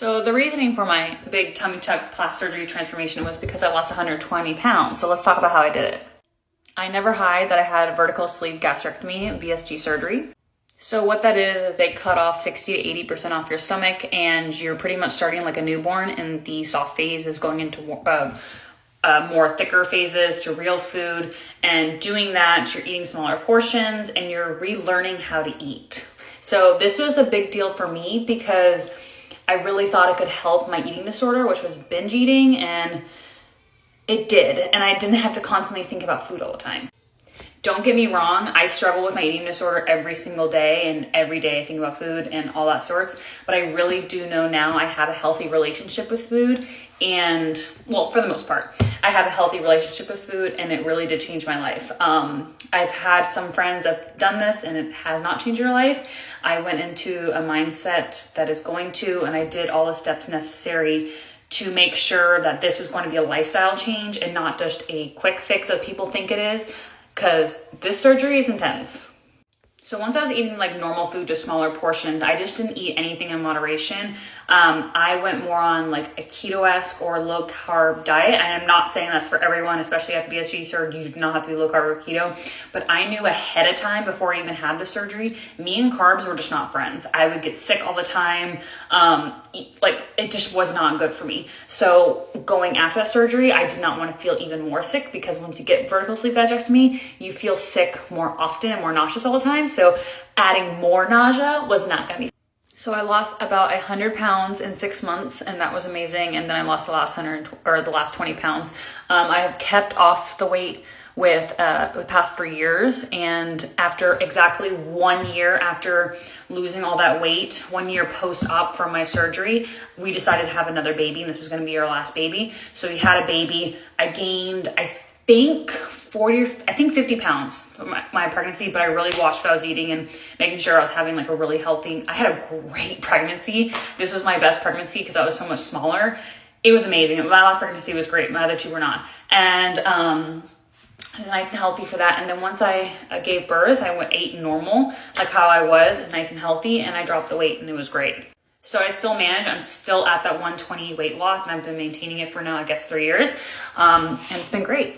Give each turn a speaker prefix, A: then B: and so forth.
A: So the reasoning for my big tummy tuck plastic surgery transformation was because I lost 120 pounds. So let's talk about how I did it. I never hide that I had vertical sleeve gastrectomy, VSG surgery. So what that is they cut off 60 to 80% off your stomach, and you're pretty much starting like a newborn, and the soft phase is going into more thicker phases to real food. And doing that, you're eating smaller portions and you're relearning how to eat. So this was a big deal for me because I really thought it could help my eating disorder, which was binge eating, and it did. And I didn't have to constantly think about food all the time. Don't get me wrong, I struggle with my eating disorder every single day, and every day I think about food and all that sorts, but I really do know now I have a healthy relationship with food, and well, for the most part, I have a healthy relationship with food, and it really did change my life. I've had some friends that have done this and it has not changed their life. I went into a mindset that is going to, and I did all the steps necessary to make sure that this was going to be a lifestyle change and not just a quick fix that people think it is, because this surgery is intense. So once I was eating like normal food, just smaller portions, I just didn't eat anything in moderation. I went more on like a keto-esque or low carb diet. And I'm not saying that's for everyone, especially after VSG surgery, you do not have to be low carb or keto. But I knew ahead of time before I even had the surgery, me and carbs were just not friends. I would get sick all the time. Like it just was not good for me. So going after that surgery, I did not want to feel even more sick, because once you get vertical sleeve gastrectomy, you feel sick more often and more nauseous all the time. So adding more nausea was not going to be. So I lost about 100 pounds in 6 months, and that was amazing. And then I lost the last 20 pounds. I have kept off the weight with the past 3 years. And after exactly 1 year after losing all that weight, 1 year post-op from my surgery, we decided to have another baby, and this was going to be our last baby. So we had a baby. I gained, I think 50 pounds for my pregnancy, but I really watched what I was eating and making sure I was having like a really healthy, I had a great pregnancy. This was my best pregnancy because I was so much smaller. It was amazing. My last pregnancy was great. My other two were not. And I was nice and healthy for that. And then once I gave birth, I ate normal, like how I was, nice and healthy, and I dropped the weight, and it was great. So I still manage. I'm still at that 120 weight loss, and I've been maintaining it for now, I guess, 3 years. And it's been great.